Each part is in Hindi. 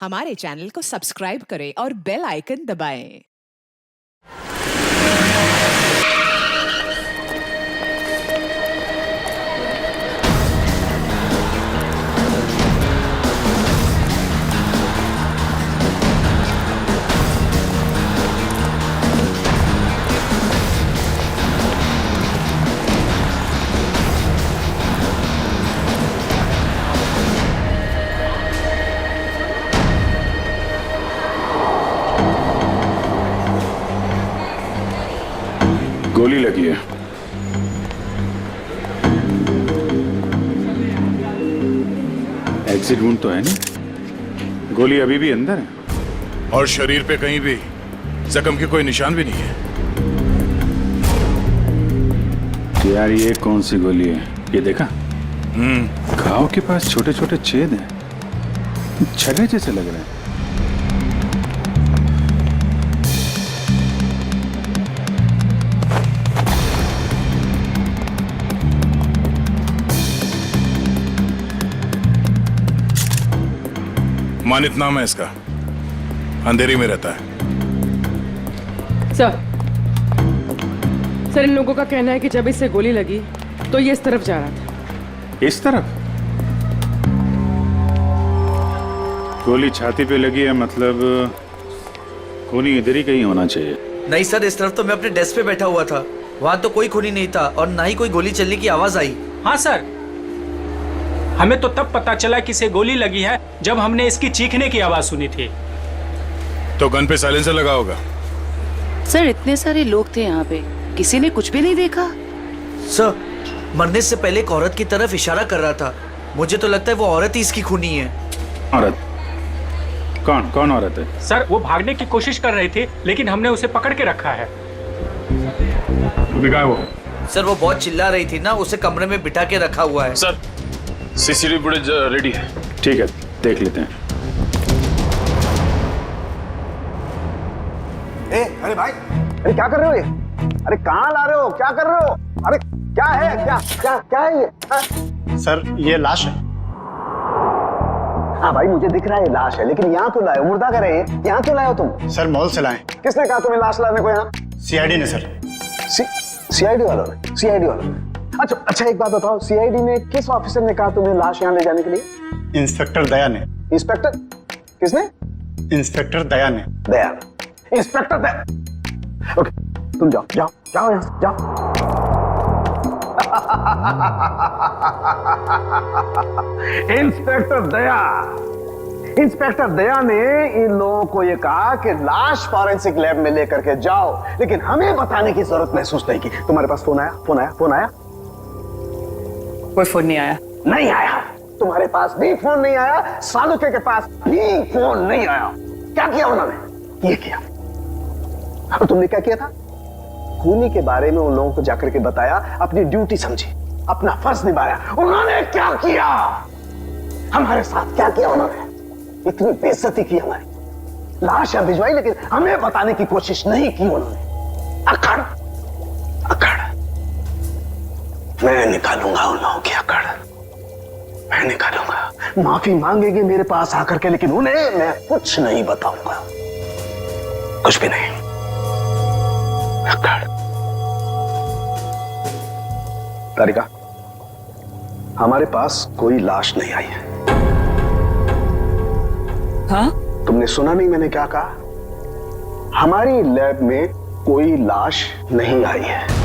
हमारे चैनल को सब्सक्राइब करें और बेल आइकन दबाएं। गोली लगी है। एग्जिट वुंड तो है नहीं, गोली अभी भी अंदर है और शरीर पे कहीं भी जख्म के कोई निशान भी नहीं है। यार ये कौन सी गोली है, ये देखा? घाव के पास छोटे छोटे छेद हैं, छर्रे जैसे लग रहे हैं। मानित नाम है इसका, अंधेरी में रहता है। सर इन लोगों का कहना है कि जब इससे गोली लगी तो ये इस तरफ जा रहा था। इस तरफ? गोली छाती पे लगी है, मतलब खूनी इधर ही कहीं होना चाहिए। नहीं सर, इस तरफ तो मैं अपने डेस्क पे बैठा हुआ था, वहाँ तो कोई खूनी नहीं था और ना ही कोई गोली चलने की आवाज आई। हाँ सर, हमें तो तब पता चला कि इसे गोली लगी है जब हमने इसकी चीखने की आवाज सुनी थी। तो गन पे साइलेंसर लगा होगा। सर इतने सारे लोग थे यहाँ पे, किसी ने कुछ भी नहीं देखा। सर मरने से पहले एक औरत की तरफ इशारा कर रहा था, मुझे तो लगता है वो औरत ही इसकी खूनी है। औरत? कौन कौन औरत है? सर वो भागने की कोशिश कर रही थी लेकिन हमने उसे पकड़ के रखा है। वो सर वो बहुत चिल्ला रही थी ना, उसे कमरे में बिठा के रखा हुआ है। सर सीसीटीवी फुटेज रेडी है। ठीक है, देख लेते हैं। अरे भाई, अरे क्या कर रहे हो ये? अरे कहाँ ला रहे हो, क्या कर रहे हो? अरे क्या है, क्या क्या क्या है ये? हाँ? सर ये लाश है। हाँ भाई मुझे दिख रहा है ये लाश है, लेकिन यहाँ क्यों लाए हो? मुर्दा कर रहे हैं, यहाँ क्यों लाए हो तुम? सर मॉल से लाए। किसने कहा तुम्हें लाश लाने को यहाँ? सीआईडी ने सर। सीआईडी वालों ने? सीआईडी वालों ने? अच्छा एक बात बताओ, सीआईडी ने किस ऑफिसर ने कहा तुम्हें लाश यहाँ ले जाने के लिए? इंस्पेक्टर दया ने। इंस्पेक्टर? किसने? इंस्पेक्टर दया ने। दया? इंस्पेक्टर दया? ओके तुम जाओ जाओ जाओ यहाँ से, जाओ। इंस्पेक्टर दया, इंस्पेक्टर दया ने इन लोगों को ये कहा कि लाश फॉरेंसिक लैब में लेकर के जाओ, लेकिन हमें बताने की जरूरत महसूस नहीं की। तुम्हारे पास फोन आया? फोन आया? फोन आया? कोई फोन नहीं आया। नहीं आया? तुम्हारे पास भी फोन नहीं आया, सालुके के पास भी फोन नहीं आया। क्या किया उन्होंने? ये किया। और तुमने क्या किया था? खूनी के बारे में उन लोगों को जाकर के बताया, अपनी ड्यूटी समझी, अपना फर्ज निभाया। उन्होंने क्या किया? हमारे साथ क्या किया उन्होंने? इतनी बेइज्जती की हमारी, लाश यहाँ भिजवाई लेकिन हमें बताने की कोशिश नहीं की उन्होंने। अकड़ अकड़ मैं निकालूंगा उन लोगों की अकड़, मैं निकालूंगा। माफी मांगेंगे मेरे पास आकर के, लेकिन उन्हें मैं कुछ नहीं बताऊंगा, कुछ भी नहीं। अकड़। तारिका, हमारे पास कोई लाश नहीं आई है। हाँ? तुमने सुना नहीं मैंने क्या कहा? हमारी लैब में कोई लाश नहीं आई है।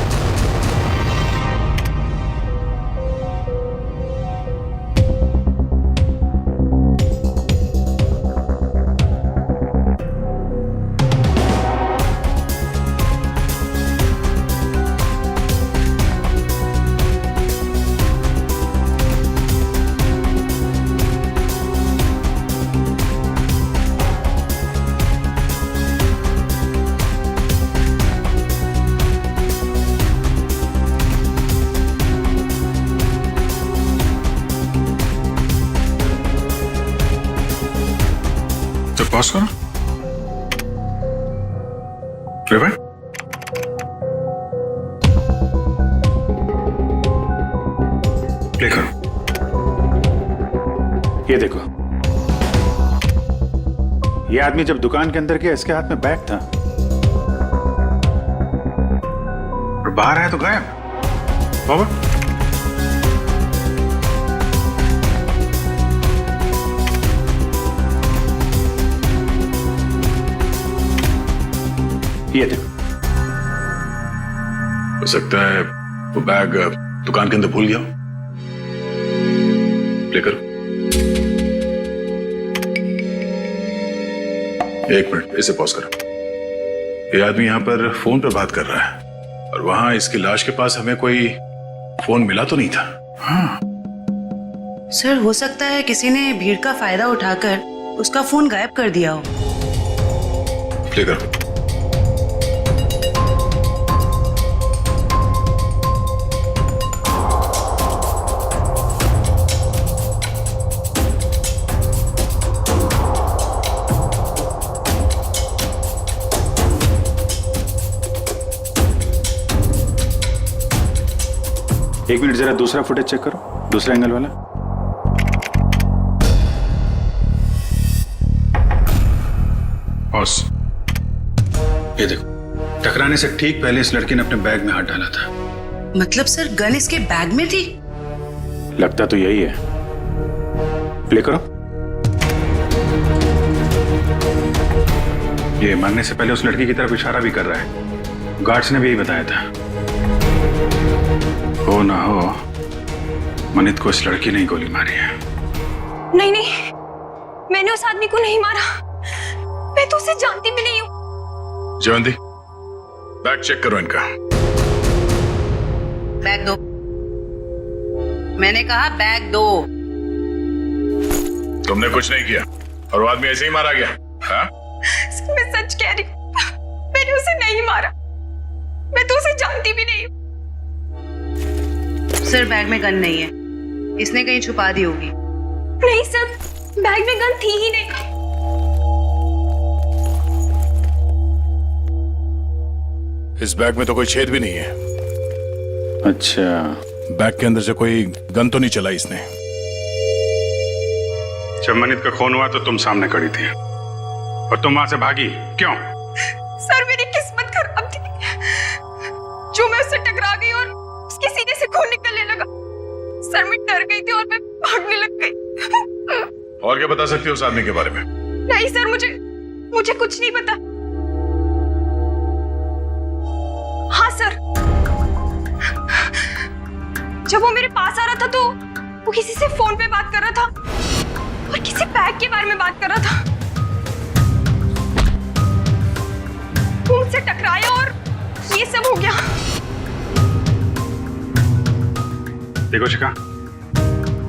पास करो। प्ले भाई, प्ले करो। ये देखो, ये आदमी जब दुकान के अंदर गया इसके हाथ में बैग था और बाहर आया तो गायब। बाबा ये देखो। हो सकता है वो बैग दुकान के अंदर भूल गया हो। प्ले करो। एक मिनट, इसे पॉज करो। ये आदमी यहाँ पर फोन पर बात कर रहा है और वहां इसकी लाश के पास हमें कोई फोन मिला तो नहीं था। हाँ, सर हो सकता है किसी ने भीड़ का फायदा उठाकर उसका फोन गायब कर दिया हो। प्ले करो। एक मिनट, जरा दूसरा फुटेज चेक करो, दूसरा एंगल वाला। बॉस ये देखो, टकराने से ठीक पहले इस लड़की ने अपने बैग में हाथ डाला था। मतलब सर गन इसके बैग में थी? लगता तो यही है। प्ले करो। ये मारने से पहले उस लड़की की तरफ इशारा भी कर रहा है। गार्ड्स ने भी यही बताया था। हो ना हो मनित को इस लड़की ने ही गोली मारी है। नहीं नहीं, मैंने उस आदमी को नहीं मारा। मैं तो उसे जानती भी नहीं हूँ। जयवंती, बैग चेक करो इनका। बैग दो। मैंने कहा बैग दो। तुमने कुछ नहीं किया और वो आदमी ऐसे ही मारा गया। हाँ? मैं सच कह रही हूँ, मैंने उसे नहीं मारा। मैं तो उसे जानती भी नहीं हूँ। सर बैग में गन नहीं है, इसने कहीं छुपा दी होगी। नहीं सर, बैग में गन थी ही नहीं। इस बैग में तो कोई छेद भी नहीं है। अच्छा, बैग के अंदर से कोई गन तो नहीं चला इसने। जब मनित का खून हुआ तो तुम सामने खड़ी थी और तुम वहां से भागी क्यों? सर मेरी किस्मत खराब थी, जो मैं उससे टकरा गई और उसके सीने से खून निकलने लगा। सर मैं डर गई थी और मैं भागने लग गई। और क्या बता सकती हो उस आदमी के बारे में? नहीं सर, मुझे कुछ नहीं पता। हाँ सर, जब वो मेरे पास आ रहा था तो वो किसी से फोन पे बात कर रहा था और किसी बैग के बारे में बात कर रहा था। वो मुझसे टकराया और ये सब हो गया। देखो शिखा,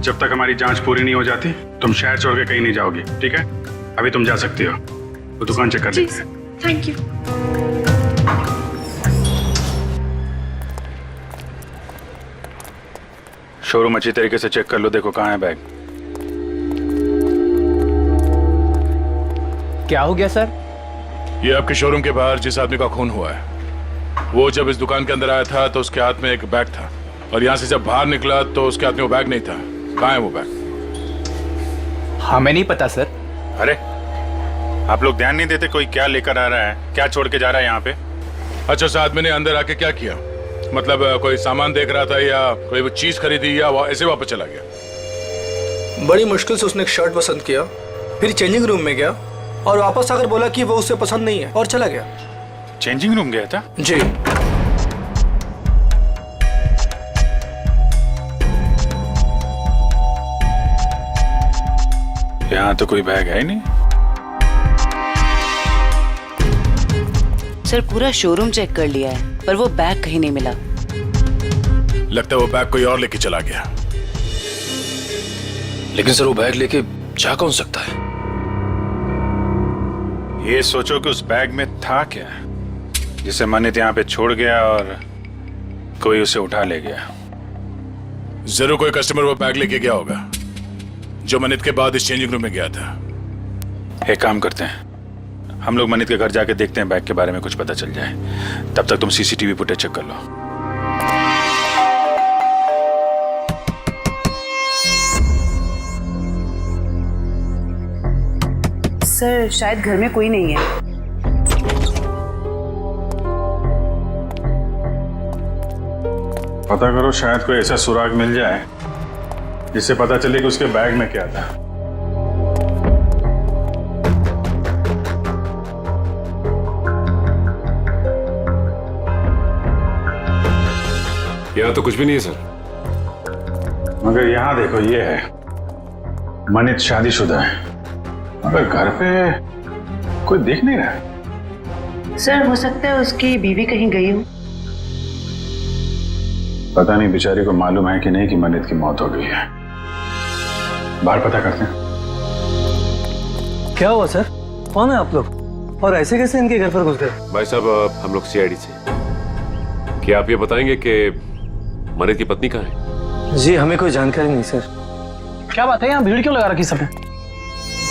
जब तक हमारी जांच पूरी नहीं हो जाती तुम शहर छोड़ के कहीं नहीं जाओगी, ठीक है? अभी तुम जा सकती हो, वो दुकान चेक कर लेते हैं। Thank you. शोरूम अच्छी तरीके से चेक कर लो, देखो कहाँ है बैग। क्या हो गया सर? ये आपके शोरूम के बाहर जिस आदमी का खून हुआ है, वो जब इस दुकान के अंदर आया था तो उसके हाथ में एक बैग था और यहाँ से जब बाहर निकला तो उसके हाथ में वो बैग नहीं था। कहाँ है वो बैग? हमें नहीं पता सर। अरे आप लोग ध्यान नहीं देते कोई क्या लेकर आ रहा है, क्या छोड़ के जा रहा है यहाँ पे? अच्छा, उस आदमी ने अंदर आके क्या किया? मतलब कोई सामान देख रहा था या कोई वो चीज खरीदी या ऐसे वापस चला गया? बड़ी मुश्किल से उसने एक शर्ट पसंद किया, फिर चेंजिंग रूम में गया और वापस आकर बोला कि वो उसे पसंद नहीं है और चला गया। चेंजिंग रूम गया था? जी। यहाँ तो कोई बैग है ही नहीं। सर पूरा शोरूम चेक कर लिया है पर वो बैग कहीं नहीं मिला। लगता है वो बैग कोई और लेके चला गया। लेकिन सर वो बैग लेके जा कौन सकता है? ये सोचो कि उस बैग में था क्या जिसे मनित यहाँ पे छोड़ गया और कोई उसे उठा ले गया। जरूर कोई कस्टमर वो बैग लेके गया होगा जो मनित के बाद इस चेंजिंग रूम में गया था। एक काम करते हैं, हम लोग मनित के घर जाके देखते हैं बैग के बारे में कुछ पता चल जाए। तब तक तुम सीसीटीवी फुटेज चेक कर लो। सर शायद घर में कोई नहीं है। पता करो, शायद कोई ऐसा सुराग मिल जाए जिससे पता चले कि उसके बैग में क्या था। यहाँ तो कुछ भी नहीं है सर। मगर यहाँ देखो, ये है मनित शादीशुदा है, मगर घर पे कोई देख नहीं रहा है। सर हो सकता है उसकी बीवी कहीं गई हो। पता नहीं बेचारी को मालूम है कि नहीं कि मनित की मौत हो गई है। बाहर पता करते हैं। क्या हुआ सर? कौन है आप लोग और ऐसे कैसे इनके घर पर घुस गए? भाई साहब, हम लोग सीआईडी से। क्या आप ये बताएंगे कि मनित की पत्नी कहाँ है? जी हमें कोई जानकारी नहीं सर। क्या बात है, यहाँ भीड़ क्यों लगा रखी सबने?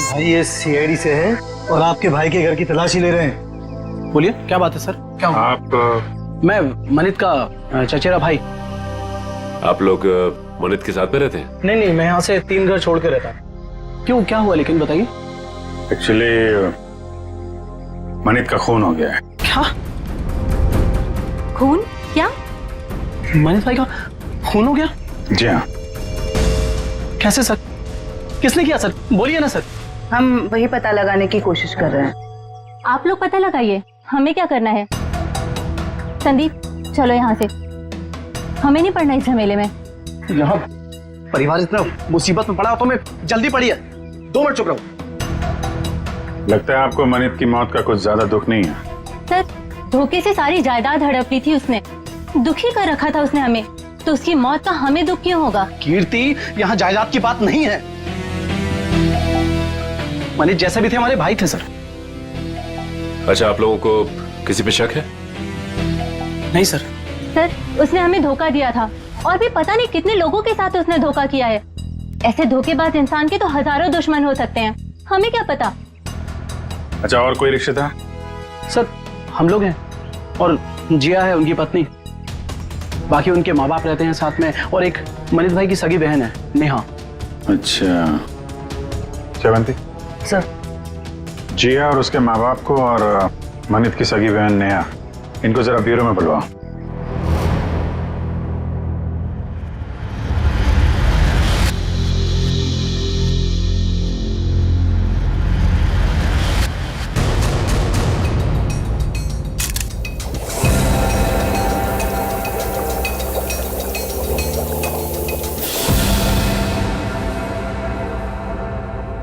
भाई ये सीआईडी से है और आपके भाई के घर की तलाशी ले रहे हैं। बोलिए क्या बात है सर, क्या हुआ? आप मैं मनित का चचेरा भाई। आप लोग मनित के साथ में रहते हैं? नहीं नहीं, मैं यहाँ से 3 घर छोड़ के रहता हूँ। क्यों, क्या हुआ लेकिन बताइए। एक्चुअली मनित का खून हो गया है। क्या खून? क्या? मनित भाई का खून हो गया? जी हाँ। कैसे सर? किसने किया सर? बोलिए ना सर। हम वही पता लगाने की कोशिश कर रहे हैं। आप लोग पता लगाइए, हमें क्या करना है। संदीप चलो यहाँ से, हमें नहीं पड़ना इस झमेले में। यहाँ परिवार इतना मुसीबत में पड़ा तो मैं जल्दी पड़ी है। 2 मिनट चुप रहो। लगता है आपको मनित की मौत का कुछ ज्यादा दुख नहीं है। सर धोखे से सारी जायदाद हड़प ली थी उसने, दुखी कर रखा था उसने हमें, तो उसकी मौत का हमें दुख क्यों होगा? कीर्ति, यहाँ जायदाद की बात नहीं है। मनीष जैसे भी थे हमारे भाई थे सर। अच्छा, आप लोगों को किसी पे शक है? नहीं सर। सर उसने हमें धोखा दिया था और भी पता नहीं कितने लोगों के साथ उसने धोखा किया है। ऐसे धोखेबाज इंसान के तो हजारों दुश्मन हो सकते हैं, हमें क्या पता। अच्छा, और कोई रिश्तेदार? सर हम लोग हैं और जिया है उनकी पत्नी, बाकी उनके माँ बाप रहते हैं साथ में, और एक मनीष भाई की सगी बहन है नेहा। अच्छा, श्रवंती सर। जिया और उसके माँ बाप को और मनित की सगी बहन नेहा, इनको जरा ब्यूरो में बुलवाओ।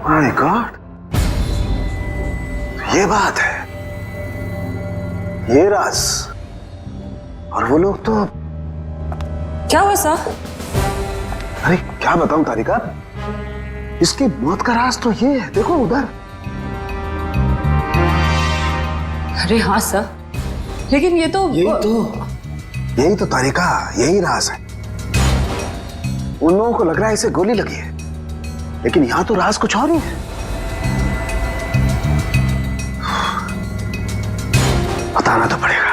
माय गॉड, ये बात है, ये राज। और वो लोग तो क्या हुआ सर? अरे क्या बताऊं तारिका, इसकी मौत का राज तो ये है। देखो उधर। अरे हाँ सर, लेकिन ये तो यही तो तारिका, यही राज है। उन लोगों को लग रहा है इसे गोली लगी है, लेकिन यहां तो राज कुछ और ही है। बताना तो पड़ेगा।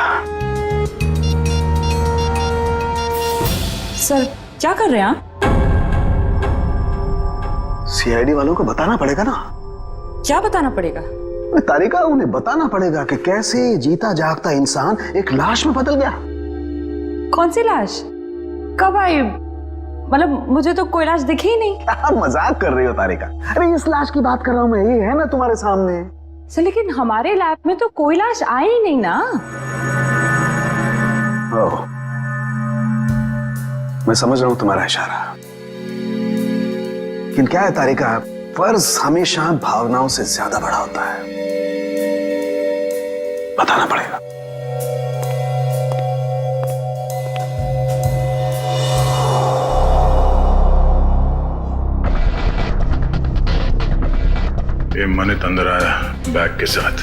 सर क्या कर रहे हैं आप? सीआईडी वालों को बताना पड़ेगा ना। क्या बताना पड़ेगा? तारिका, उन्हें बताना पड़ेगा कि कैसे जीता जागता इंसान एक लाश में बदल गया। कौन सी लाश? कब आई? मतलब मुझे तो कोई लाश दिखी ही नहीं। आप मजाक कर रही हो तारिका। अरे इस लाश की बात कर रहा हूं मैं, ये है ना तुम्हारे सामने। सर लेकिन हमारे लैब में तो कोई लाश आई ही नहीं ना। ओह, मैं समझ रहा हूं तुम्हारा इशारा, लेकिन क्या है तारिका, फर्ज हमेशा भावनाओं से ज्यादा बड़ा होता है। बताना पड़ेगा। ये मनित अंदर आया बैग के साथ।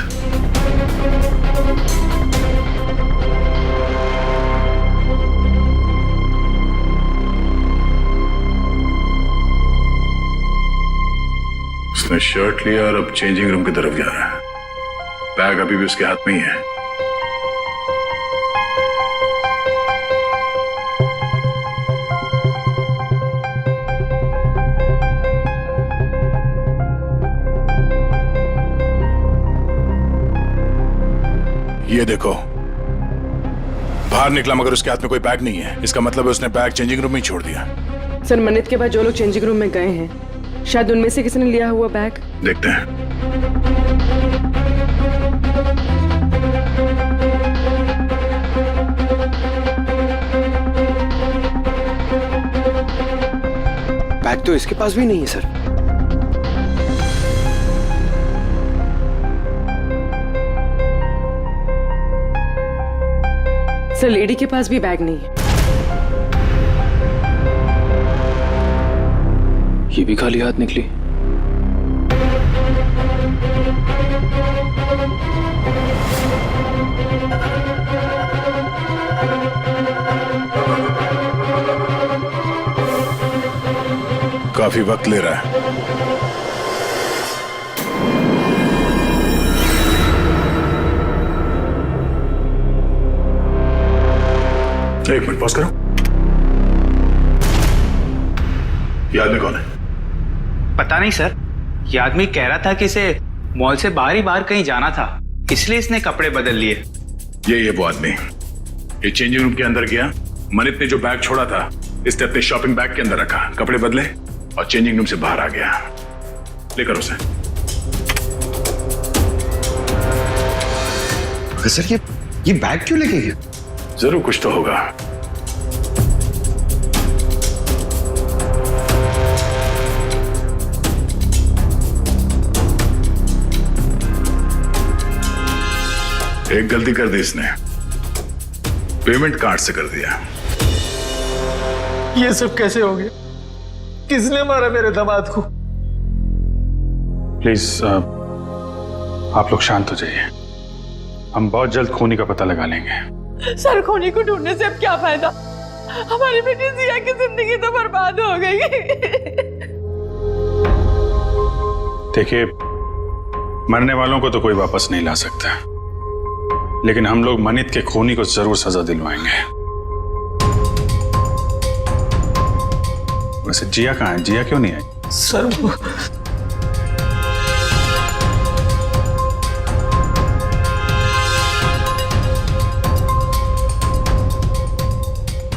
उसने शर्ट लिया और अब चेंजिंग रूम की तरफ जा रहा है। बैग अभी भी उसके हाथ में ही है। ये देखो, बाहर निकला मगर उसके हाथ में कोई बैग नहीं है। इसका मतलब है उसने बैग चेंजिंग रूम में ही छोड़ दिया। सर मनित के बाद जो लोग चेंजिंग रूम में गए हैं, शायद उनमें से किसी ने लिया हुआ बैग। देखते हैं। बैग तो इसके पास भी नहीं है सर। सर लेडी के पास भी बैग नहीं है। ये भी खाली हाथ निकली। काफी वक्त ले रहा है। एक मिनट पॉज करो। ये आदमी कौन है? पता नहीं सर, ये आदमी कह रहा था कि इसे मॉल से बाहर ही बाहर कहीं जाना था, इसलिए इसने कपड़े बदल लिए। ये वो आदमी। ये चेंजिंग रूम के अंदर गया, मनित ने जो बैग छोड़ा था इसने अपने शॉपिंग बैग के अंदर रखा, कपड़े बदले और चेंजिंग रूम से बाहर आ गया। लेकर उसे। सर ये बैग क्यों लेके गया? जरूर कुछ तो होगा। एक गलती कर दी इसने, पेमेंट कार्ड से कर दिया। ये सब कैसे हो गया? किसने मारा मेरे दामाद को? प्लीज आप लोग शांत हो जाइए। हम बहुत जल्द खूनी का पता लगा लेंगे। सर खूनी को ढूंढने से अब क्या फायदा? हमारी बेटी जिया की जिंदगी तो बर्बाद हो गई। देखिए, मरने वालों को तो कोई वापस नहीं ला सकता, लेकिन हम लोग मनित के खूनी को जरूर सजा दिलवाएंगे। वैसे जिया कहाँ है? जिया क्यों नहीं आई? सर वो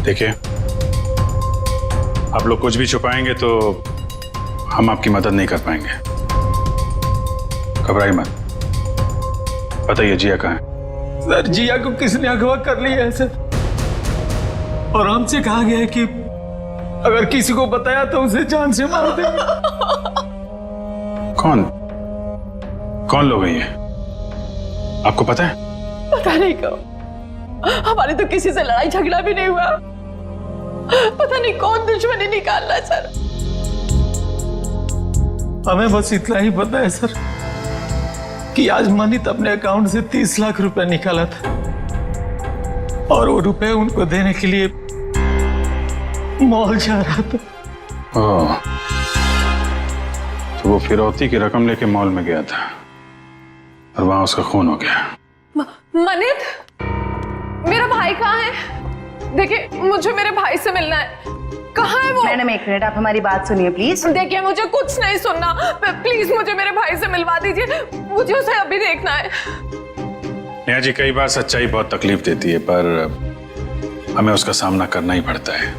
देखिए, आप लोग कुछ भी छुपाएंगे तो हम आपकी मदद नहीं कर पाएंगे। घबराइए मत, बताइए जिया कहाँ है? सर जिया को किसने अगवा कर लिया है सर, और हमसे कहा गया है कि अगर किसी को बताया तो उसे जान से मार देंगे। कौन लोग हैं ये? आपको पता है? पता नहीं कब, हमारे तो किसी से लड़ाई झगड़ा भी नहीं हुआ। पता नहीं कौन दुश्मनी निकाल रहा है सर। हमें बस इतना ही पता है सर कि आज मनित अपने अकाउंट से 30 लाख रुपए निकाला था और वो रुपए उनको देने के लिए मॉल जा रहा था। ओह, तो वो फिरौती की रकम लेके मॉल में गया था और वहां उसका खून हो गया। मनित, मेरा भाई कहाँ है? देखिए, मुझे मेरे भाई से मिलना है। कहाँ है वो? मैडम एक मिनट, आप हमारी बात सुनिए प्लीज। देखिए, मुझे कुछ नहीं सुनना, प्लीज मुझे मेरे भाई से मिलवा दीजिए, मुझे उसे अभी देखना है। नेहा जी, कई बार सच्चाई बहुत तकलीफ देती है, पर हमें उसका सामना करना ही पड़ता है।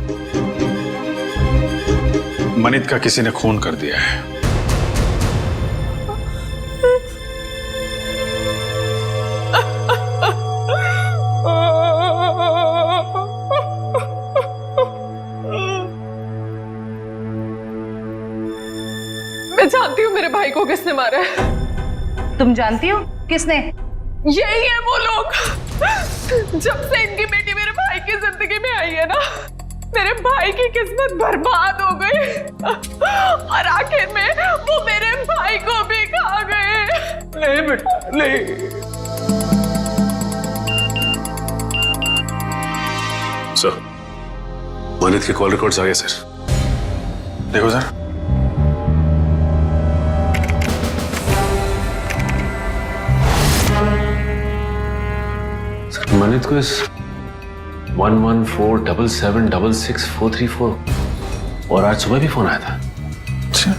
मनित का किसी ने खून कर दिया है। मैं जानती हूँ मेरे भाई को किसने मारा है। तुम जानती हो किसने? यही है वो लोग। जब से इनकी बेटी मेरे भाई की जिंदगी में आई है ना, मेरे भाई की किस्मत बर्बाद हो गई और आखिर में वो मेरे भाई को भी खा गए। नहीं बेटा नहीं। सर, मनित के कॉल रिकॉर्ड्स आ गए सर। देखो सर, मनित को इस 1147766434 और आज सुबह भी फोन आया था। अच्छा,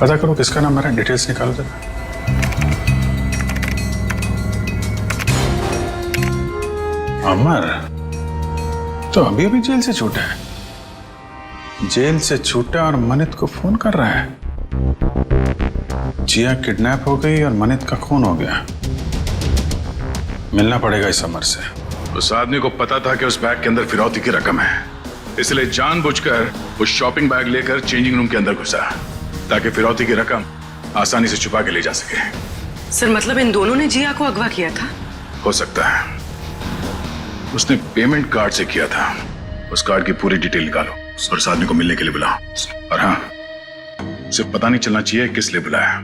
पता करो किसका नंबर है, डिटेल्स निकालो जरा। अमर तो अभी अभी जेल से छूटा है। जेल से छूटा और मनित को फोन कर रहा है। जिया किडनैप हो गई और मनित का खून हो गया। मिलना पड़ेगा इस अमर से। उस आदमी को पता था कि उस बैग के अंदर फिरौती की रकम है, इसलिए जानबूझकर उस शॉपिंग बैग लेकर चेंजिंग रूम के अंदर घुसा ताकि फिरौती की रकम आसानी से छुपा के ले जा सके। सर मतलब इन दोनों ने जिया को अगवा किया था? हो सकता है। उसने पेमेंट कार्ड से किया था। उस कार्ड की पूरी डिटेल निकालो और उस आदमी को मिलने के लिए बुलाओ। और हाँ, उसे पता नहीं चलना चाहिए किस लिए बुलाया।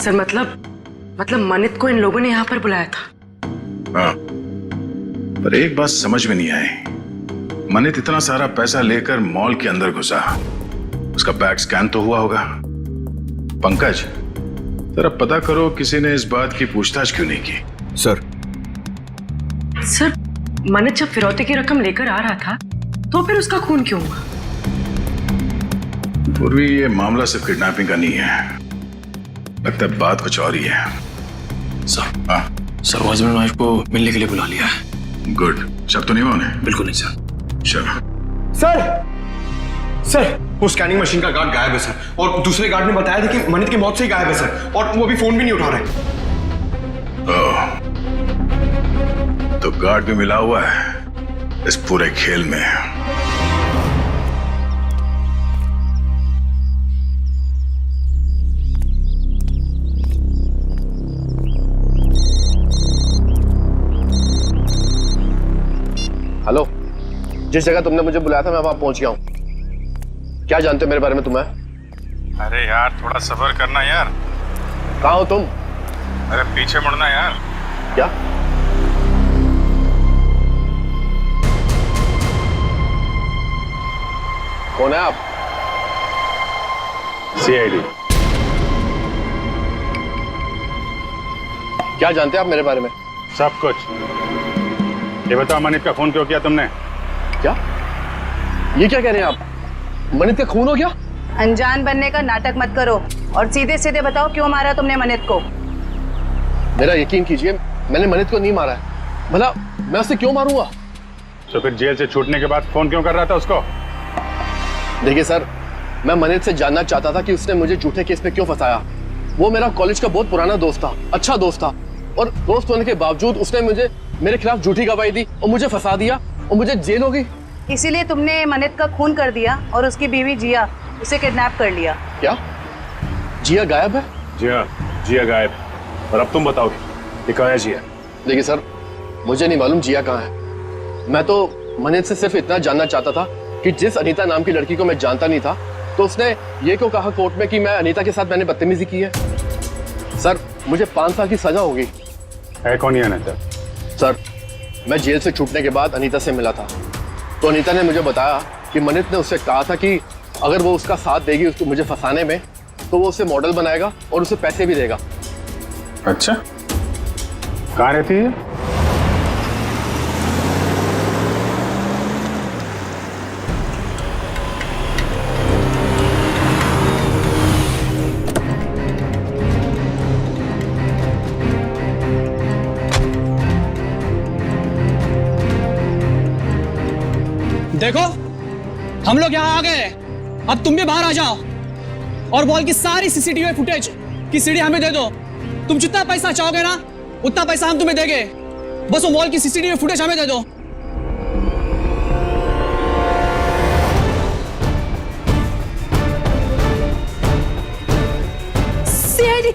सर मतलब मनित को इन लोगों ने यहाँ पर बुलाया था? हाँ, पर एक बात समझ में नहीं आई। मनित इतना सारा पैसा लेकर मॉल के अंदर घुसा, उसका बैग स्कैन तो हुआ होगा। पंकज, जरा पता करो किसी ने इस बात की पूछताछ क्यों नहीं की। सर मनित जब फिरौती की रकम लेकर आ रहा था तो फिर उसका खून क्यों हुआ? पूर्वी, ये मामला सिर्फ किडनैपिंग का नहीं है, लगता है बात कुछ और ही है। सर, हाँ सर वो हस्बैंड वाइफ को मिलने के लिए बुला लिया है। गुड। शक तो नहीं हुआ उन्हें? बिल्कुल नहीं सर। चलो। सर वो स्कैनिंग मशीन का गार्ड गायब है सर, और दूसरे गार्ड ने बताया था कि मनित की मौत से ही गायब है सर, और वो अभी फोन भी नहीं उठा रहे। तो गार्ड भी मिला हुआ है इस पूरे खेल में। हेलो, जिस जगह तुमने मुझे बुलाया था मैं वहां पहुंच गया हूं। क्या जानते हो मेरे बारे में तुम्हें? अरे यार थोड़ा सब्र करना यार। कहाँ हो तुम? अरे पीछे मुड़ना यार। क्या? कौन है आप? सीआईडी। क्या जानते हैं आप मेरे बारे में? सब कुछ। ये बताओ, मनित का खून क्यों किया तुमने? क्या? ये क्या कह रहे हैं आप? मनित का खून हो गया? अनजान बनने का नाटक मत करो और सीधे सीधे बताओ क्यों मारा तुमने मनित को? मेरा यकीन कीजिए, मैंने मनित को नहीं मारा है। भला मैं उसे क्यों मारूंगा? तो फिर जेल से छूटने के बाद फोन क्यों कर रहा था उसको? देखिए सर, मैं मनित से जानना चाहता था कि उसने मुझे झूठे केस में क्यों फंसाया। वो मेरा कॉलेज का बहुत पुराना दोस्त था, अच्छा दोस्त था, और दोस्त होने के बावजूद उसने मेरे खिलाफ झूठी गवाही दी और मुझे फंसा दिया और मुझे जेल हो गई। इसीलिए तुमने मनित का खून कर दिया और उसकी बीवी जिया उसे किडनैप कर लिया। क्या? जिया गायब है? जिया गायब। और अब तुम बताओगे ये कहाँ है जिया? देखिए सर, मुझे नहीं मालूम जिया कहाँ है। मैं तो मनित से सिर्फ इतना जानना चाहता था कि जिस अनीता नाम की लड़की को मैं जानता नहीं था, तो उसने ये क्यों कहा कोर्ट में कि मैं अनीता के साथ मैंने बदतमीजी की है। सर मुझे 5 साल की सजा होगी। है कौन ये अनीता? सर मैं जेल से छूटने के बाद अनीता से मिला था, तो अनीता ने मुझे बताया कि मनित ने उससे कहा था कि अगर वो उसका साथ देगी उसको मुझे फंसाने में, तो वो उसे मॉडल बनाएगा और उसे पैसे भी देगा। अच्छा, कहाँ रहती है? देखो हम लोग यहाँ आ गए, अब तुम भी बाहर आ जाओ और मॉल की सारी सीसीटीवी फुटेज की सीडी हमें दे दो। तुम जितना पैसा चाहोगे ना उतना पैसा हम तुम्हें देंगे, बस वो मॉल की सीसीटीवी फुटेज हमें दे दो। सीआईडी।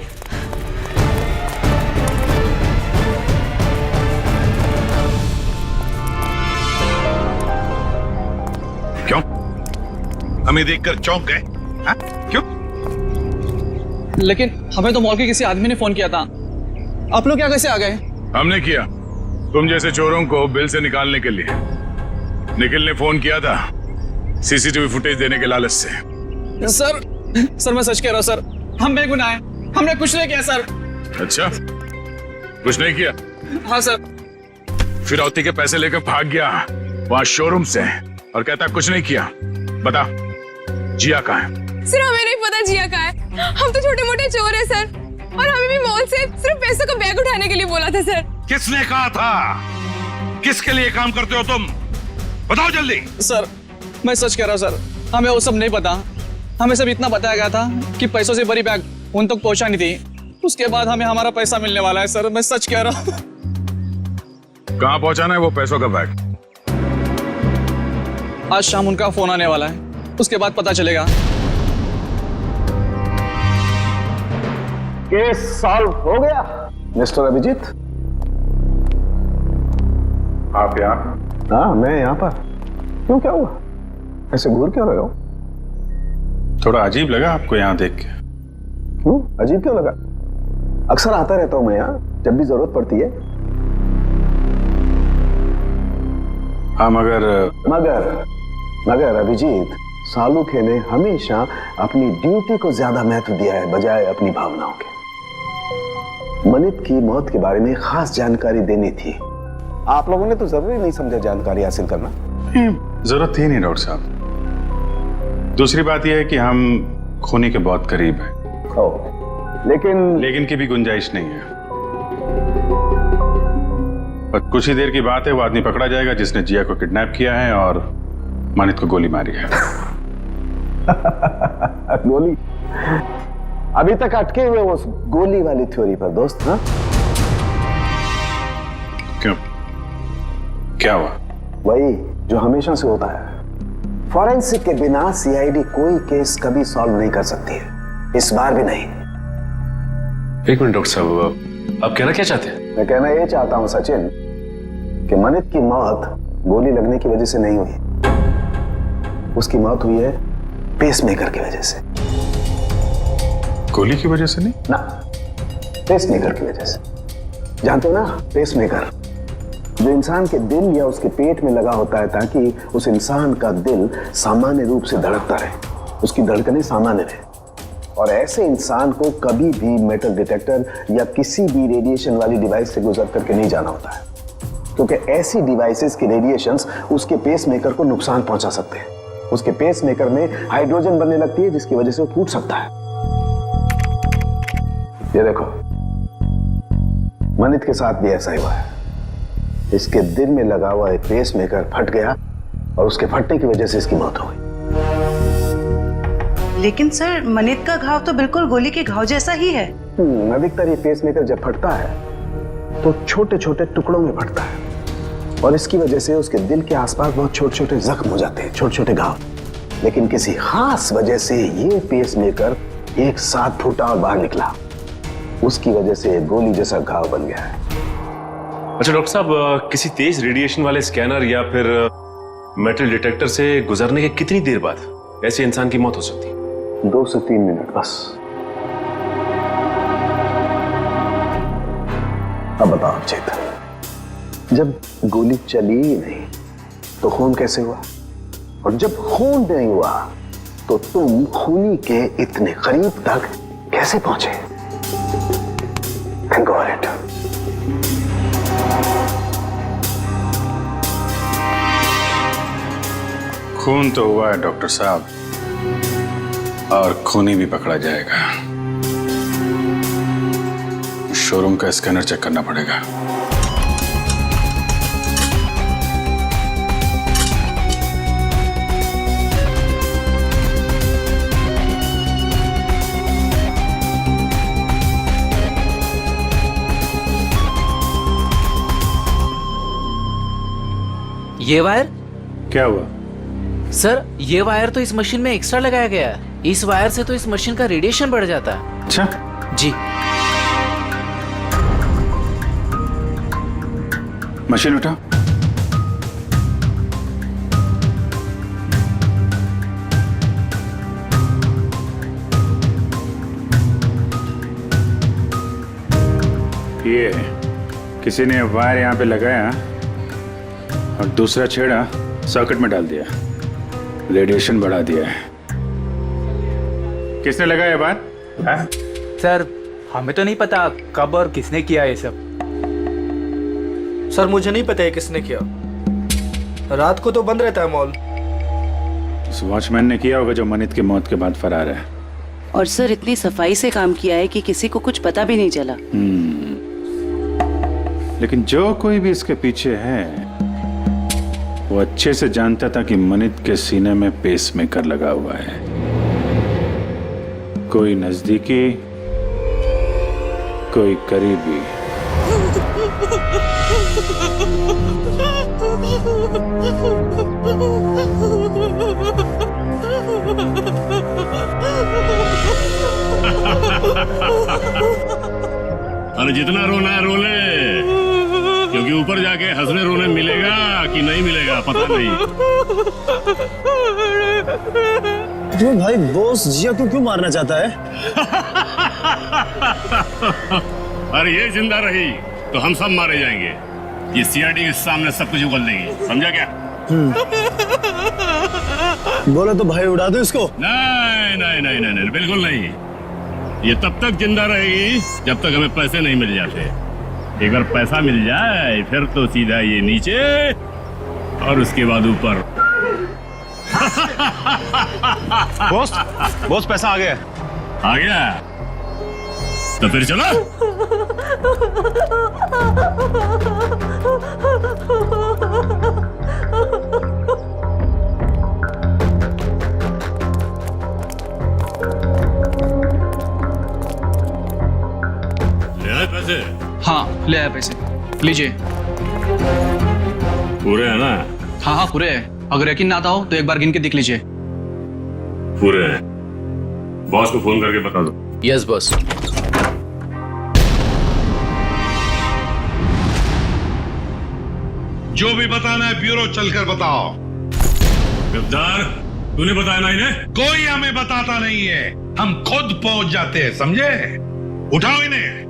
क्यों? हमें देखकर चौंक गए? हाँ? क्यों? लेकिन हमें तो मॉल के किसी आदमी ने फोन किया था, आप लोग क्या कैसे आ गए? हमने किया, तुम जैसे चोरों को बिल से निकालने के लिए। निखिल ने फोन किया था सीसीटीवी फुटेज देने के लालच से। सर मैं सच कह रहा हूँ सर, हम बेगुनाह हैं, हमने कुछ नहीं किया सर। अच्छा, कुछ नहीं किया? हाँ सर। फिरौती के पैसे लेकर भाग गया वहां शोरूम से और कहता कुछ नहीं किया। बता, जिया कहाँ है? सर हमें नहीं पता जिया कहाँ है, हम तो छोटे मोटे चोर हैं सर, और हमें भी मॉल से सिर्फ पैसों का बैग उठाने के लिए बोला था सर। किसने कहा था? किसके लिए काम करते हो तुम? बताओ जल्दी। सर मैं सच कह रहा हूँ सर, हमें वो सब नहीं पता। हमें सब इतना बताया गया था कि पैसों से भरी बैग उन तक पहुंचा नहीं थी, उसके बाद हमें हमारा पैसा मिलने वाला है। सर मैं सच कह रहा हूँ। कहाँ पहुंचाना है वो पैसों का बैग? आज शाम उनका फोन आने वाला है, उसके बाद पता चलेगा। केस सॉल्व हो गया मिस्टर अभिजीत। आप यहाँ? हाँ मैं यहाँ पर। क्यों, क्या हुआ? ऐसे घूर क्यों रहे हो? थोड़ा अजीब लगा आपको यहाँ देख के। क्यों अजीब क्यों लगा? अक्सर आता रहता हूँ मैं यहाँ जब भी जरूरत पड़ती है। हाँ मगर अभिजीत, सालुखे ने हमेशा अपनी ड्यूटी को ज्यादा महत्व दिया है बजाय अपनी भावनाओं के। मनित की मौत के बारे में खास जानकारी देनी थी। आप लोगों ने तो जरूरी नहीं समझा जानकारी हासिल करना। जरूरत थी नहीं डॉक्टर साहब। दूसरी बात यह है कि हम खूनी के बहुत करीब हैं। लेकिन की भी गुंजाइश नहीं है। पर कुछ ही देर की बात है, वो आदमी पकड़ा जाएगा जिसने जिया को किडनैप किया है और मानित को गोली मारी है। गोली? अभी तक अटके हुए उस गोली वाली थ्योरी पर दोस्त। हाँ क्यों, क्या हुआ? वही जो हमेशा से होता है। फॉरेंसिक के बिना सीआईडी कोई केस कभी सॉल्व नहीं कर सकती है, इस बार भी नहीं। एक मिनट डॉक्टर साहब, आप कहना क्या चाहते हैं? मैं कहना ये चाहता हूं सचिन कि मनित की मौत गोली लगने की वजह से नहीं हुई। उसकी मौत हुई है पेसमेकर की वजह से। गोली की वजह से नहीं ना, पेसमेकर की वजह से। जानते हो ना, पेसमेकर जो इंसान के दिल या उसके पेट में लगा होता है ताकि उस इंसान का दिल सामान्य रूप से धड़कता रहे, उसकी धड़कनें सामान्य रहे। और ऐसे इंसान को कभी भी मेटल डिटेक्टर या किसी भी रेडिएशन वाली डिवाइस से गुजर करके नहीं जाना होता है, क्योंकि ऐसी डिवाइसेस के रेडिएशंस उसके पेसमेकर को नुकसान पहुंचा सकते हैं। उसके पेसमेकर में हाइड्रोजन बनने लगती है जिसकी वजह से वो फूट सकता है। ये देखो, मनित के साथ भी ऐसा ही हुआ है। इसके दिल में लगा हुआ एक पेसमेकर फट गया और उसके फटने की वजह से इसकी मौत हो गई। लेकिन सर, मनित का घाव तो बिल्कुल गोली के घाव जैसा ही है। अधिकतर ये पेसमेकर जब फटता है तो छोटे छोटे टुकड़ों में फटता है और इसकी वजह से उसके दिल के आसपास बहुत छोटे छोटे जख्म हो जाते हैं, छोटे छोटे घाव। लेकिन किसी खास वजह से ये पेसमेकर एक साथ फूटा और बाहर निकला, उसकी वजह से गोली जैसा घाव बन गया है। अच्छा डॉक्टर साहब, किसी तेज रेडिएशन वाले स्कैनर या फिर मेटल डिटेक्टर से गुजरने के कितनी देर बाद ऐसे इंसान की मौत हो सकती है? 2 से 3 मिनट बस। अब बताओ चेतन, जब गोली चली ही नहीं तो खून कैसे हुआ? और जब खून नहीं हुआ तो तुम खूनी के इतने करीब तक कैसे पहुंचे? Think of it. खून तो हुआ है डॉक्टर साहब, और खूनी भी पकड़ा जाएगा। शोरूम का स्कैनर चेक करना पड़ेगा। ये वायर? क्या हुआ? सर ये वायर तो इस मशीन में एक्स्ट्रा लगाया गया है। इस वायर से तो इस मशीन का रेडिएशन बढ़ जाता है। अच्छा जी। मशीन उठा। ये किसी ने वायर यहाँ पे लगाया और दूसरा छेड़ा सॉकेट में डाल दिया, रेडिएशन बढ़ा दिया है। किसने लगाया बात? सर हमें तो नहीं पता कब और किसने किया ये सब। सर मुझे नहीं पता है किसने किया, रात को तो बंद रहता है मॉल। उस वॉचमैन ने किया होगा जो मनित की मौत के बाद फरार है। और सर इतनी सफाई से काम किया है कि किसी को कुछ पता भी नहीं चला। लेकिन जो कोई भी इसके पीछे है वो अच्छे से जानता था कि मनित के सीने में पेसमेकर लगा हुआ है। कोई नजदीकी, कोई करीबी। अरे जितना रोना है रो ले, क्योंकि ऊपर जाके हंसने रोने मिलेगा कि नहीं मिलेगा पता नहीं। तो भाई बॉस जिया को क्यों मारना चाहता है? अरे ये जिंदा रही तो हम सब मारे जाएंगे। ये सीआईडी के सामने सब कुछ उगल देगी, समझा क्या? बोला तो भाई उड़ा दो इसको। नहीं नहीं नहीं नहीं नहीं, बिल्कुल नहीं। ये तब तक जिंदा रहेगी जब तक हमें पैसे नहीं मिल जाते। एक बार पैसा मिल जाए फिर तो सीधा ये नीचे और उसके बाद ऊपर। बॉस पैसा आ गया। आ गया तो फिर चलो। ले आए पैसे? हाँ ले आया पैसे, लीजिए। पूरे है ना? हाँ हाँ पूरे है। अगर यकीन ना आता हो तो एक बार गिन के देख लीजिए। पूरे हैं। बॉस को फोन करके बता दो। Yes boss. जो भी बताना है ब्यूरो चलकर बताओ। गद्दार, तूने बताया ना इन्हें? कोई हमें बताता नहीं है, हम खुद पहुंच जाते हैं, समझे? उठाओ इन्हें।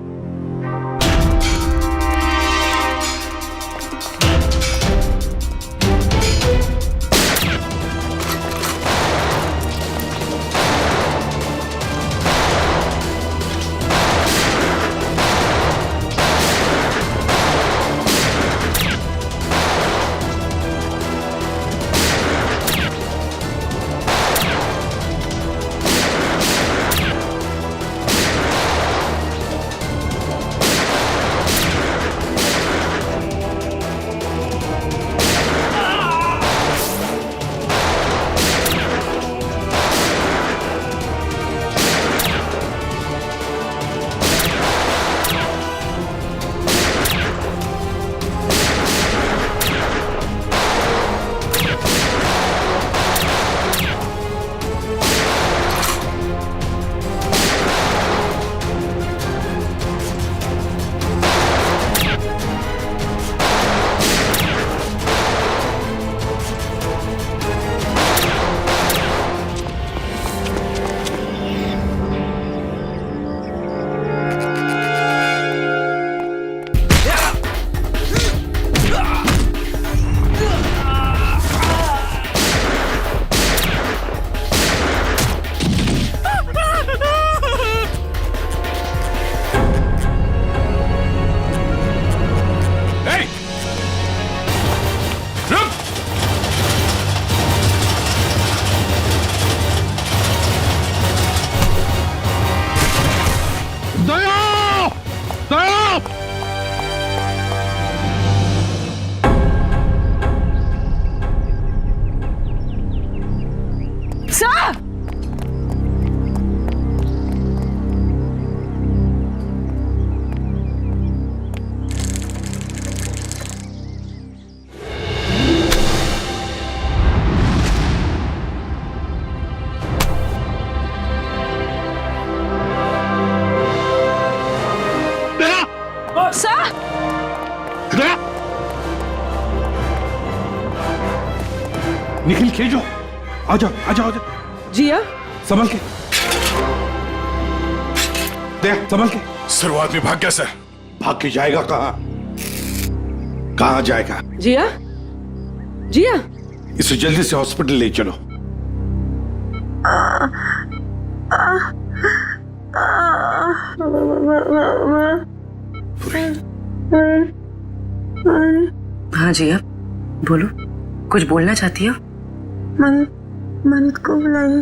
निखिल खेजो, आजा आजा आजा। जिया संभल के देख, संभल के। सर वो आदमी भाग गया सर। भाग के जाएगा कहाँ? कहाँ जाएगा? जिया जिया इसे जल्दी से हॉस्पिटल ले चलो। हाँ जिया बोलो, कुछ बोलना चाहती हो? मनित को बुलाइए।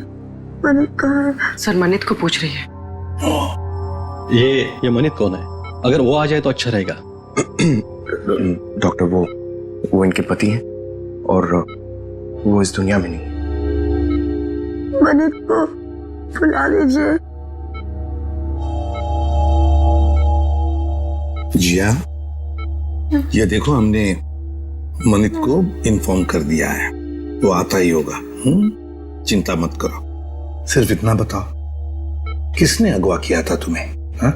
मनित कहाँ है? सर मनित को पूछ रही है। ये मनित कौन है? अगर वो आ जाए तो अच्छा रहेगा। डॉक्टर वो इनके पति हैं और वो इस दुनिया में नहीं। मनित को बुला लीजिए। जिया, ये देखो हमने मनित को इन्फॉर्म कर दिया है, वो आता ही होगा। चिंता मत करो। सिर्फ इतना बताओ, किसने अगवा किया था तुम्हें? हाँ?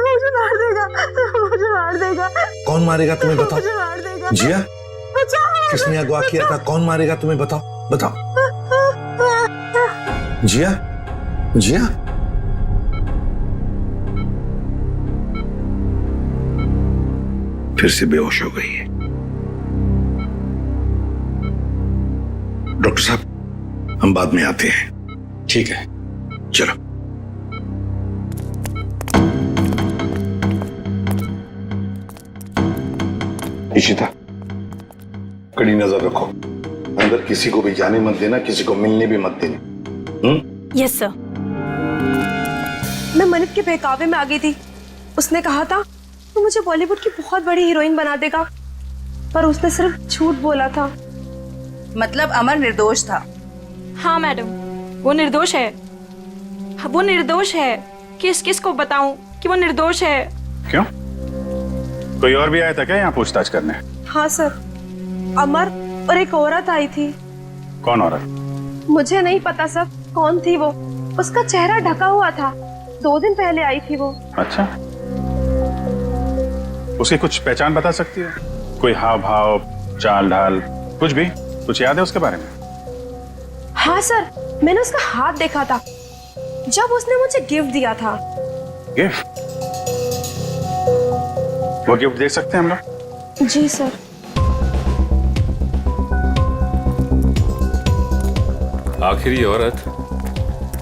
मुझे मार देगा, मुझे मार देगा। कौन मारेगा तुम्हें बताओ? मुझे मार देगा। जिया, किसने अगवा किया था? कौन मारेगा तुम्हें बताओ? बताओ। जिया, जिया, फिर से बेहोश हो गई है। डॉक्टर साहब, हम बाद में आते हैं। ठीक है, चलो। इशिता, कड़ी नजर रखो, अंदर किसी को भी जाने मत देना, किसी को मिलने भी मत देना। Yes sir. मैं मनित के बहकावे में आ गई थी। उसने कहा था तो मुझे बॉलीवुड की बहुत बड़ी हीरोइन बना देगा, पर उसने सिर्फ झूठ बोला था। मतलब अमर निर्दोष था। हाँ मैडम, वो निर्दोष है। वो निर्दोष है। किसको बताऊं कि वो निर्दोष है? क्यों? कोई और भी आया था क्या यहाँ पूछताछ करने? हाँ सर, अमर और एक औरत आई थी। कौन औरत? मुझे नहीं पता सर कौन थी वो। उसका चेहरा ढका हुआ था। 2 दिन पहले आई थी वो। अच्छा, उसकी कुछ पहचान बता सकती है? कोई हाव भाव, चाल ढाल, कुछ भी? कुछ याद है उसके बारे में? हाँ सर, मैंने उसका हाथ देखा था जब उसने मुझे गिफ्ट दिया था। गिफ्ट? वो गिफ्ट देख सकते हैं हम लोग? जी सर। आखिर ये औरत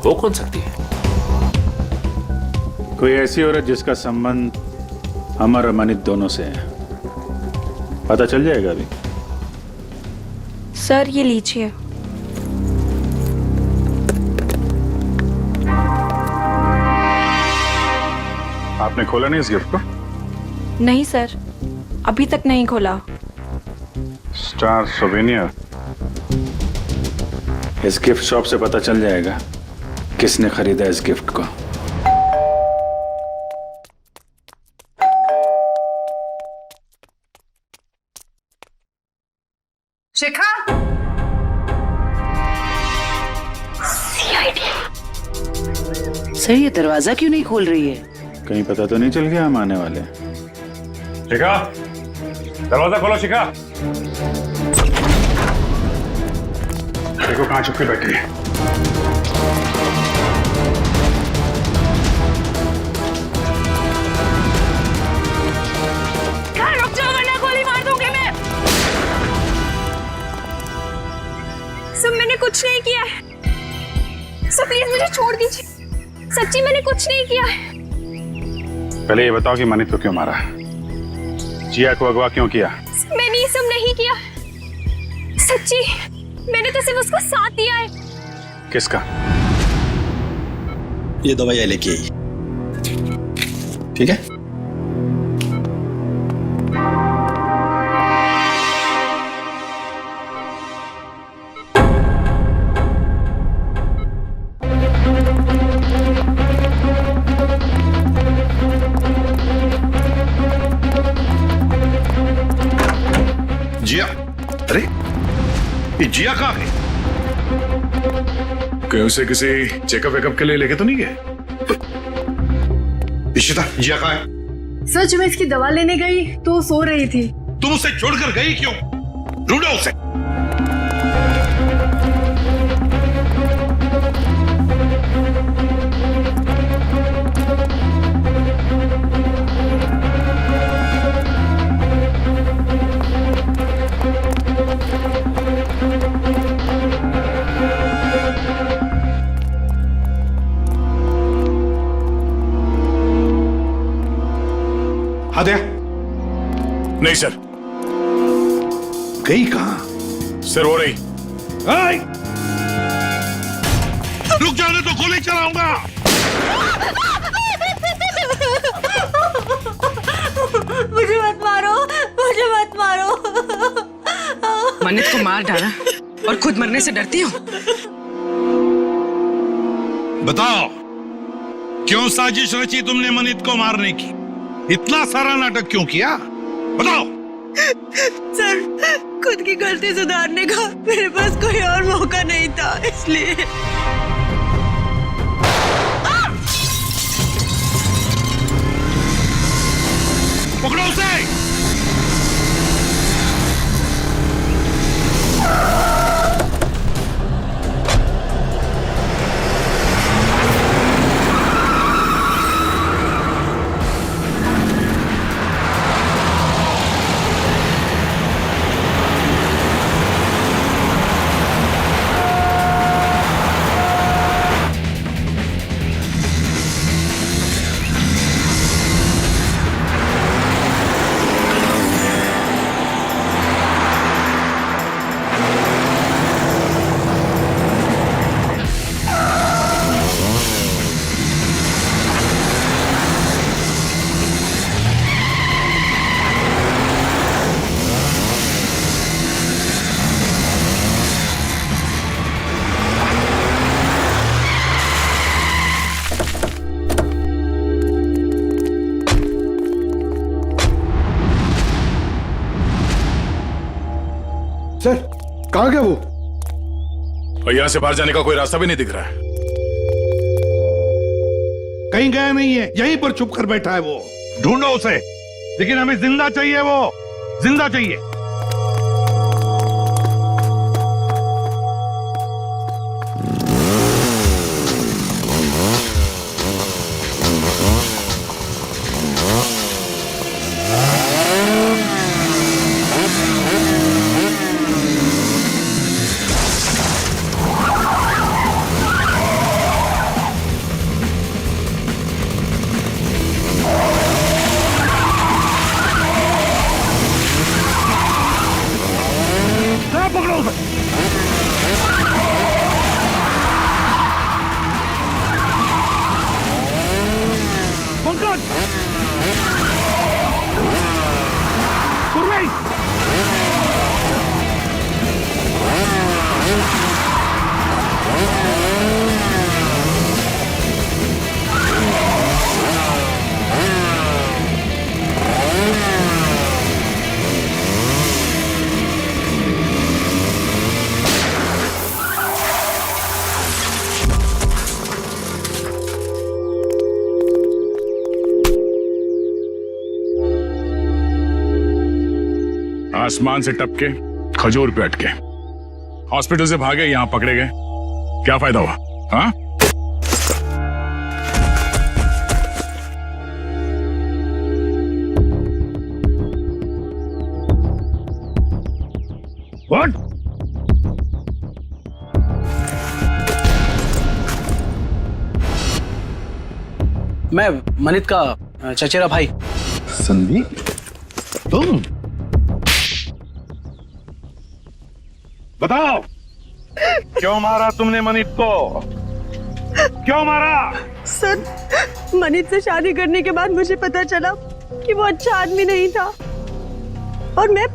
हो कौन सकती है? कोई ऐसी औरत जिसका संबंध अमर और मनित दोनों से है। पता चल जाएगा अभी। सर ये लीजिए। आपने खोला नहीं इस गिफ्ट को? नहीं सर, अभी तक नहीं खोला। Star souvenir. इस गिफ्ट शॉप से पता चल जाएगा किसने खरीदा इस गिफ्ट को। शिखा, सर ये दरवाजा क्यों नहीं खोल रही है? कहीं पता तो नहीं चल गया हम आने वाले? शिखा, दरवाजा खोलो। शिखा, देखो कहां छुप के बैठी है। रुक जाओ वरना गोली मार दूंगी मैं। सर मैंने कुछ नहीं किया है। सर प्लीज मुझे छोड़ दीजिए। सच्ची मैंने कुछ नहीं किया है। पहले ये बताओ कि मनित को क्यों मारा? जिया को अगवा क्यों किया? मैंने ये सब नहीं किया। सच्ची मैंने तो सिर्फ उसको साथ दिया है। किसका? ये दवाई लेके आई, ठीक है? जिया, अरे ये जिया कहाँ है? कहीं उसे किसी चेकअप वेकअप के लिए लेके तो नहीं गए? इशिता, जिया कहाँ है? सच में इसकी दवा लेने गई तो सो रही थी। तुम उसे छोड़कर गई क्यों? ढूंढो उसे। हाँ दया। नहीं सर। गई कहाँ? सर हो रही। रुक जाने तो गोली चलाऊंगा। मुझे मत मारो, मुझे मत मारो। मार डाला और खुद मरने से डरती हो? बताओ, क्यों साजिश रची तुमने मनित को मारने की? इतना सारा नाटक क्यों किया? बताओ। सर, खुद की गलती सुधारने का मेरे पास कोई और मौका नहीं था, इसलिए। पकड़ो उसे। सर, कहाँ गया वो? और यहाँ से बाहर जाने का कोई रास्ता भी नहीं दिख रहा है। कहीं गया नहीं है, यहीं पर छुप कर बैठा है वो। ढूंढो उसे, लेकिन हमें जिंदा चाहिए, वो जिंदा चाहिए। आसमान से टपके खजूर पे अटके, हॉस्पिटल से भागे, यहां पकड़े गए, क्या फायदा हुआ? हाँ? What? मैं मनित का चचेरा भाई। संदीप, तुम? बताओ, क्यों मारा तुमने मनित को? क्यों मारा? सर, मनित से शादी करने के बाद मुझे पता चला कि वो अच्छा आदमी नहीं था और मैं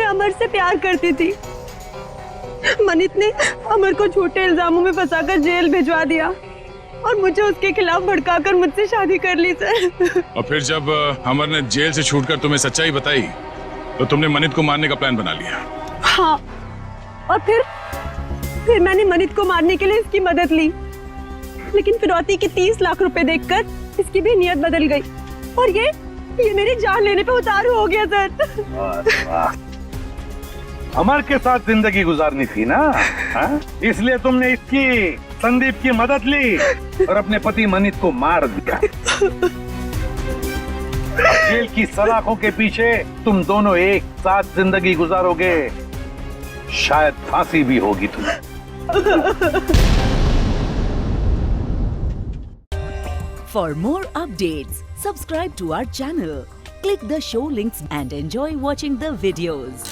अमर से प्यार करती थी। मनित ने अमर को झूठे इल्जामों में फंसाकर जेल भिजवा दिया और मुझे उसके खिलाफ भड़काकर मुझसे शादी कर ली सर। और फिर जब अमर ने जेल से छूटकर तुम्हें सच्चाई बताई तो तुमने मनित को मारने का प्लान बना लिया। हाँ, और फिर मैंने मनित को मारने के लिए इसकी मदद ली, लेकिन फिरौती के 30 लाख रुपए देखकर इसकी भी नियत बदल गई और ये मेरी जान लेने पे उतारू हो गया सर। अमर के साथ जिंदगी गुजारनी थी ना, हा? इसलिए तुमने इसकी, संदीप की मदद ली और अपने पति मनित को मार दिया। जेल की सलाखों के पीछे तुम दोनों एक साथ जिंदगी गुजारोगे, शायद फांसी भी होगी तुम्हें। For more updates, subscribe to our channel, click the show links and enjoy watching the videos.